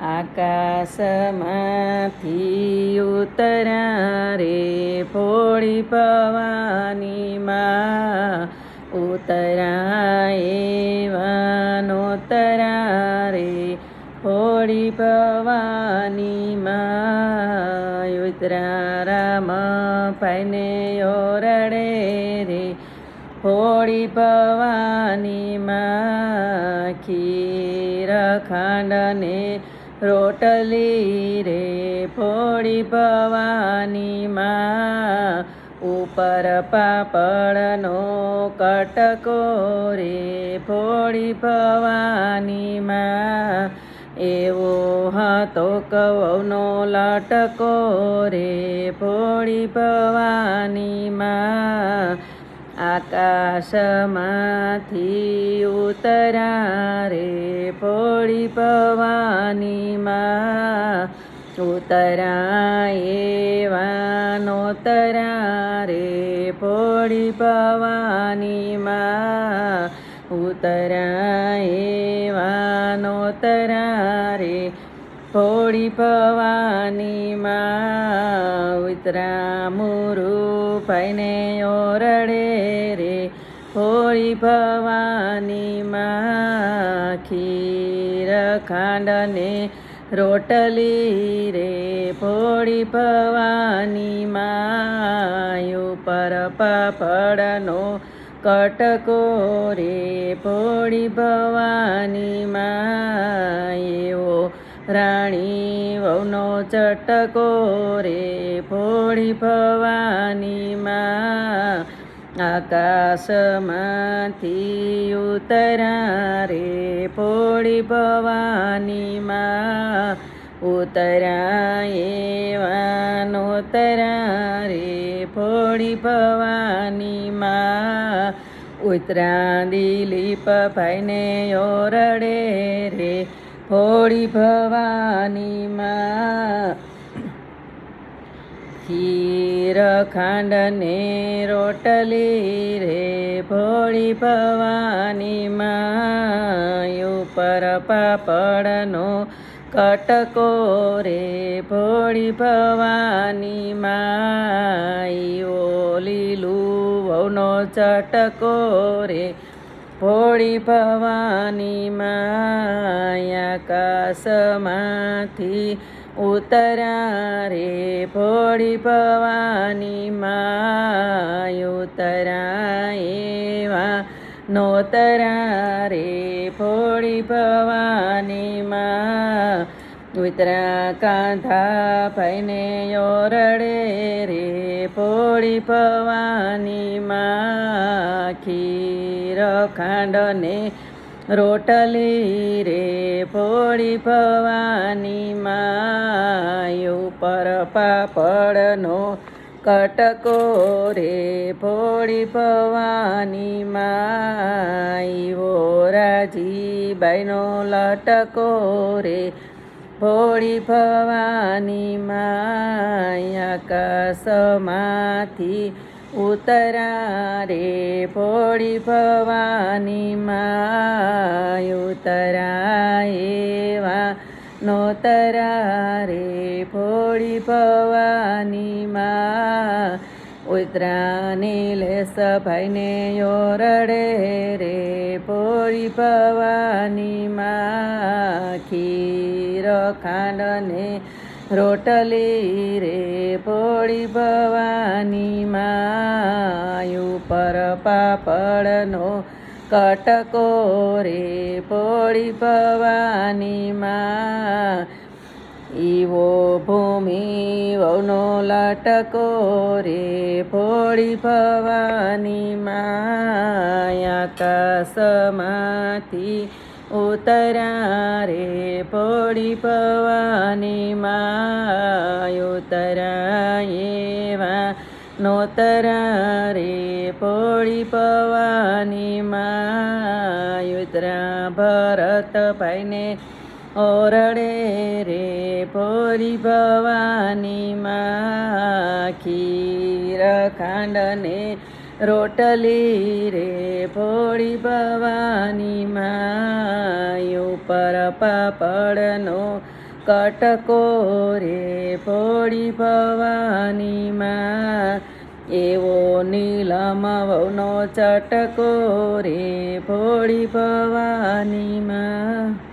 આકાશમાંથી ઉતર્યા રે ભોળી ભવાનીમાં ઉતર્યા એવા નોતર્યા રે ભોળી ભવાનીમાં ઉતર્યા રામ ભાઈને ઓરડે રે ભોળી ભવાનીમાં ખીર ખાંડને રોટલી રે ભોળી ભવાનીમાં ઉપર પાપડનો કટકો રે ભોળી ભવાનીમાં એવો હતો કવનો લટકો રે ભોળી ભવાનીમાં આકાશમાંથી ઉતર્યા રે ભોળી ભવાનીમાં ઉતર્યા એવા નોતર્યા રે ભોળી ભવાનીમાં ઉતર્યા એવા નોતર્યા રે ભોળી ભવાનીમાં ઉતરા મુરુ ભાઈને ઓરડે રે ભોળી ભવાનીમાં ખીર ખાંડને રોટલી રે ભોળી ભવાનીમાં ઉપર પાપડનો કટકો રે ભોળી ભવાનીમાં એવો રાણી વહુનો ચટકો રે ભોળી ભવાનીમાં આકાશમાંથી ઉતર્યા રે ભોળી ભવાનીમાં ઉતર્યા એવા નોતર્યા રે ભોળી ભવાનીમાં ઉતરા દિલીપ ભાઈને ઓરડે રે ભોળી ભવાનીમાં ખીર ખાંડને રોટલી રે ભોળી ભવાનીમાં ઉપર પાપડનો કટકો રે ભોળી ભવાનીમાં લીલું વહુનો ચટકો રે ભોળી ભવાનીમાં આકાશમાંથી ઉતર્યા રે ભોળી ભવાનીમાં ઉતર્યા એવા નોતર્યા રે ભોળી ભવાનીમાં ઉતરા કાંધા ભાઈને ઓરડે રે ભોળી ભવાનીમાં ખીર ખાંડને રોટલી રે ભોળી ભવાનીમાં ઉપર પાપડનો કટકો રે ભોળી ભવાનીમાં રાજીબાઈનો લટકો રે ભોળી ભવાનીમાં આકાશમાંથી ઉતર્યા રે ભોળી ભવાનીમાં ઉતર્યા એવા નોતર્યા રે ભોળી ભવાનીમાં ઉતરા નીલેશ ભાઈને ઓરડે રે ભોળી ભવાનીમાં ખીર ખાંડને રોટલી રે ભોળી ભવાનીમાં ઉપર પાપડનો કટકો રે ભોળી ભવાનીમાં ઈવો ભૂમિ વહુનો લટકો રે ભોળી ભવાનીમાં આકાશમાંથી ઉતર્યા રે ભોળી ભવાનીમાં ઉતર્યા એવા નોતર્યા રે ભોળી ભવાનીમાં ઉતરા ભરત ભાઈને ઓરડે રે ભોળી ભવાનીમાં ખીર ખાંડને રોટલી રે ભોળી ભવાનીમાં ઉપર પાપડનો કટકો રે ભોળી ભવાનીમાં, એવો નીલમ વહુનો ચટકો રે ભોળી ભવાનીમાં.